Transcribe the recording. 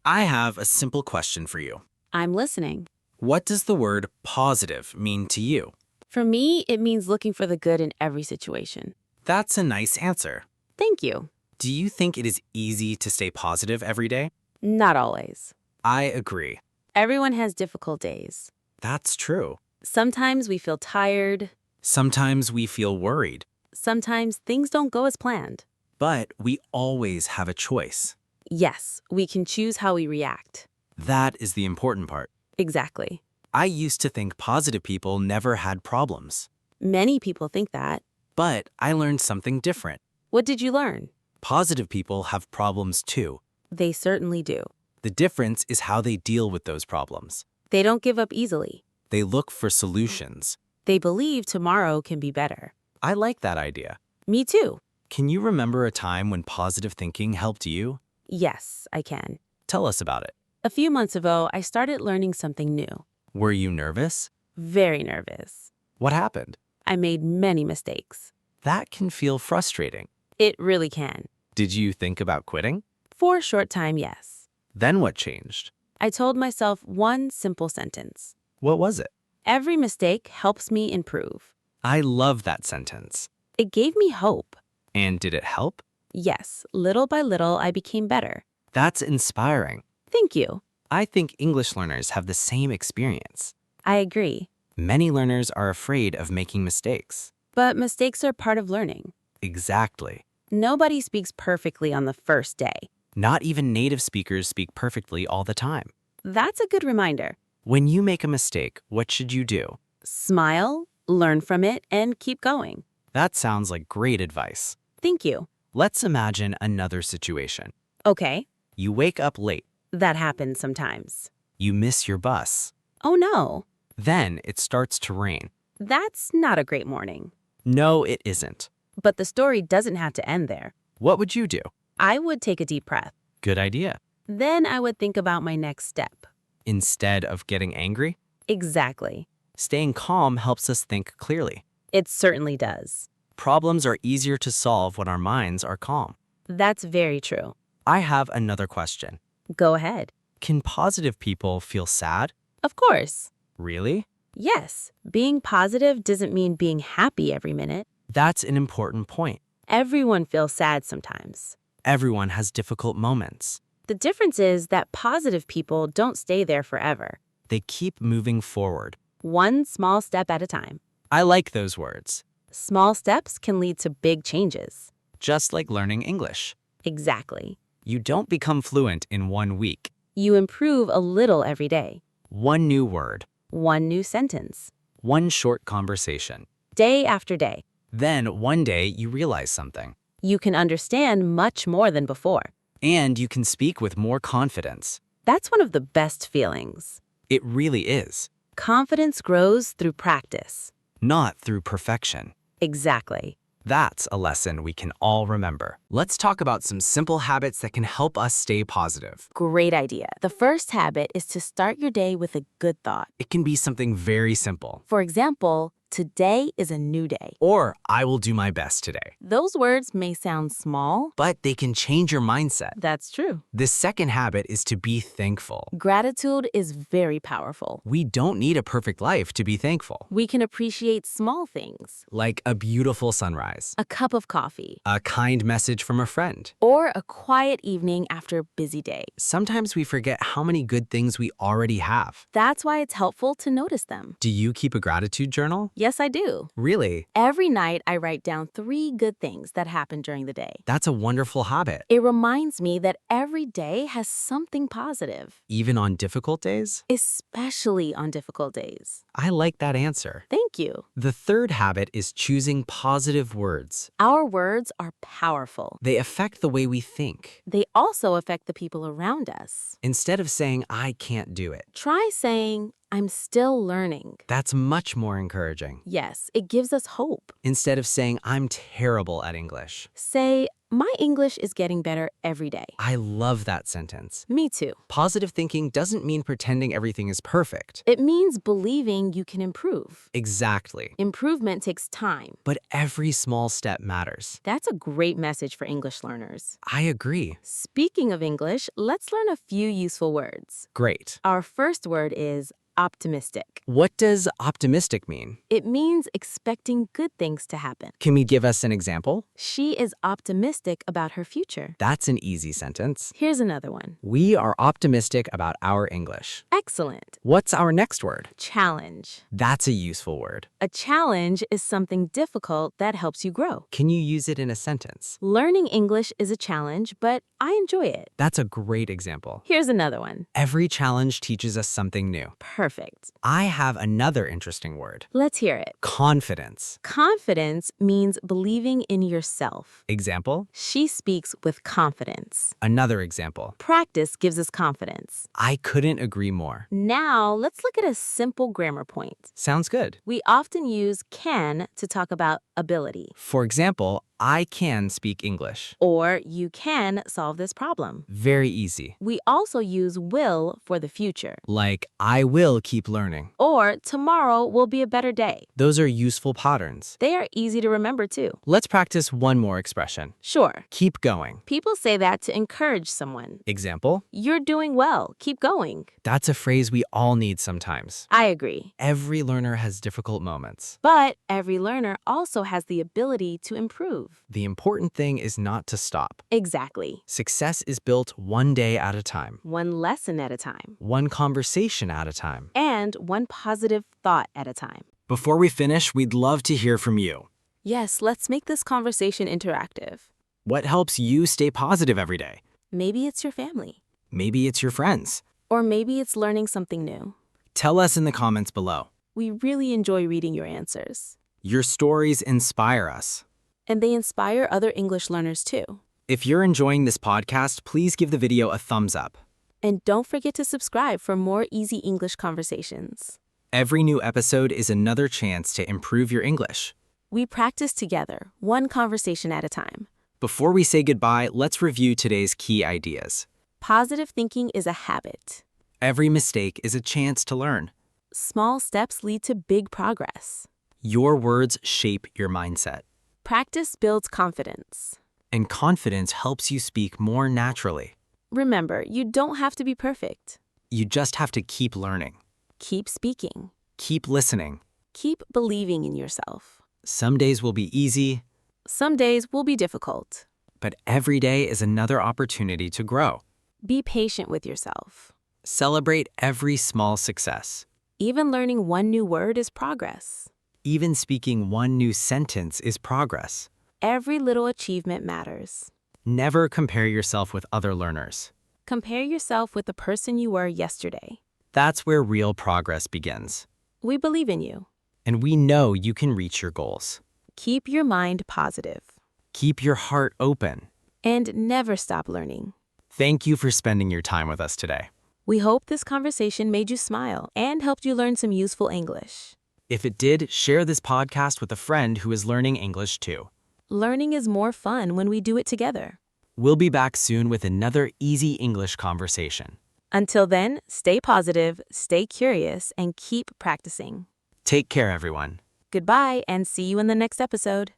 I have a simple question for you. I'm listening. What does the word positive mean to you? For me, it means looking for the good in every situation. That's a nice answer. Thank you. Do you think it is easy to stay positive every day? Not always. I agree. Everyone has difficult days. That's true. Sometimes we feel tired. Sometimes we feel worried, Sometimes things don't go as planned. but we always have a choice. Yes, we can choose how we react. That is the important part. Exactly. I used to think positive people never had problems, Many people think that. but I learned something different. What did you learn? Positive people have problems too. They certainly do. The difference is how they deal with those problems. They don't give up easily. They look for solutions. They believe tomorrow can be better. I like that idea. Me too. Can you remember a time when positive thinking helped you? Yes, I can. Tell us about it. A few months ago, I started learning something new. Were you nervous? Very nervous. What happened? I made many mistakes. That can feel frustrating. It really can. Did you think about quitting? For a short time, yes. Then what changed? I told myself one simple sentence. What was it? Every mistake helps me improve. I love that sentence. It gave me hope. And did it help? Yes, little by little, I became better. That's inspiring. Thank you. I think English learners have the same experience. I agree. Many learners are afraid of making mistakes. But mistakes are part of learning. Exactly. Nobody speaks perfectly on the first day. Not even native speakers speak perfectly all the time. That's a good reminder. When you make a mistake, what should you do? Smile, learn from it, and keep going. That sounds like great advice. Thank you. Let's imagine another situation. Okay, You wake up late. that happens sometimes. You miss your bus. Oh no, Then it starts to rain. that's not a great morning. No, it isn't. But the story doesn't have to end there. What would you do? I would take a deep breath. Good idea. Then I would think about my next step. Instead of getting angry, Exactly. staying calm helps us think clearly. It certainly does. Problems are easier to solve when our minds are calm. That's very true. I have another question. Go ahead. Can positive people feel sad? Of course. Really? Yes, being positive doesn't mean being happy every minute. That's an important point. Everyone feels sad sometimes. Everyone has difficult moments. The difference is that positive people don't stay there forever. They keep moving forward. One small step at a time. I like those words. Small steps can lead to big changes. Just like learning English. Exactly. You don't become fluent in 1 week. You improve a little every day. One new word. One new sentence. One short conversation. Day after day. Then one day you realize something. You can understand much more than before. And you can speak with more confidence. That's one of the best feelings. It really is. Confidence grows through practice. Not through perfection. Exactly. That's a lesson we can all remember. Let's talk about some simple habits that can help us stay positive. Great idea. The first habit is to start your day with a good thought. It can be something very simple. For example, today is a new day. Or, I will do my best today. Those words may sound small. But they can change your mindset. That's true. The second habit is to be thankful. Gratitude is very powerful. We don't need a perfect life to be thankful. We can appreciate small things. Like a beautiful sunrise, A cup of coffee. a kind message from a friend. Or a quiet evening after a busy day. Sometimes we forget how many good things we already have. That's why it's helpful to notice them. Do you keep a gratitude journal? Yes, I do. Really? Every night, I write down 3 good things that happened during the day. That's a wonderful habit. It reminds me that every day has something positive, Even on difficult days? especially on difficult days. I like that answer. Thank you. The third habit is choosing positive words. Our words are powerful. They affect the way we think. They also affect the people around us. Instead of saying, I can't do it, Try saying, I'm still learning. that's much more encouraging. Yes, it gives us hope. Instead of saying, I'm terrible at English, Say, My English is getting better every day. I love that sentence. Me too. Positive thinking doesn't mean pretending everything is perfect. It means believing you can improve. Exactly. Improvement takes time. But every small step matters. That's a great message for English learners. I agree. Speaking of English, let's learn a few useful words. Great. Our first word is optimistic. What does optimistic mean? It means expecting good things to happen. Can we give us an example? She is optimistic about her future. That's an easy sentence. Here's another one. We are optimistic about our English. Excellent. What's our next word? Challenge. That's a useful word. A challenge is something difficult that helps you grow. Can you use it in a sentence? Learning English is a challenge, but I enjoy it. That's a great example. Here's another one. Every challenge teaches us something new. Perfect. I have another interesting word. Let's hear it. Confidence. Confidence means believing in yourself. Example? She speaks with confidence. Another example. Practice gives us confidence. I couldn't agree more. Now, let's look at a simple grammar point. Sounds good. We often use can to talk about ability. For example, I can speak English. Or you can solve this problem. Very easy. We also use will for the future. Like, I will keep learning. Or tomorrow will be a better day. Those are useful patterns. They are easy to remember too. Let's practice one more expression. Sure. Keep going. People say that to encourage someone. Example? You're doing well. Keep going. That's a phrase we all need sometimes. I agree. Every learner has difficult moments. But every learner also has the ability to improve. The important thing is not to stop. Exactly. Success is built one day at a time, One lesson at a time. one conversation at a time. And one positive thought at a time. Before we finish, we'd love to hear from you. Yes, let's make this conversation interactive. What helps you stay positive every day? Maybe it's your family. Maybe it's your friends. Or maybe it's learning something new. Tell us in the comments below. We really enjoy reading your answers. Your stories inspire us. And they inspire other English learners too. If you're enjoying this podcast, please give the video a thumbs up. And don't forget to subscribe for more easy English conversations. Every new episode is another chance to improve your English. We practice together, one conversation at a time. Before we say goodbye, let's review today's key ideas. Positive thinking is a habit. Every mistake is a chance to learn. Small steps lead to big progress. Your words shape your mindset. Practice builds confidence. And confidence helps you speak more naturally. Remember, you don't have to be perfect. You just have to keep learning. Keep speaking. Keep listening. Keep believing in yourself. Some days will be easy, Some days will be difficult. but every day is another opportunity to grow. Be patient with yourself. Celebrate every small success. Even learning one new word is progress. Even speaking one new sentence is progress. Every little achievement matters. Never compare yourself with other learners. Compare yourself with the person you were yesterday. That's where real progress begins. We believe in you. And we know you can reach your goals. Keep your mind positive. Keep your heart open. And never stop learning. Thank you for spending your time with us today. We hope this conversation made you smile and helped you learn some useful English. If it did, share this podcast with a friend who is learning English too. Learning is more fun when we do it together. We'll be back soon with another easy English conversation. Until then, stay positive, stay curious, and keep practicing. Take care, everyone. Goodbye, and see you in the next episode.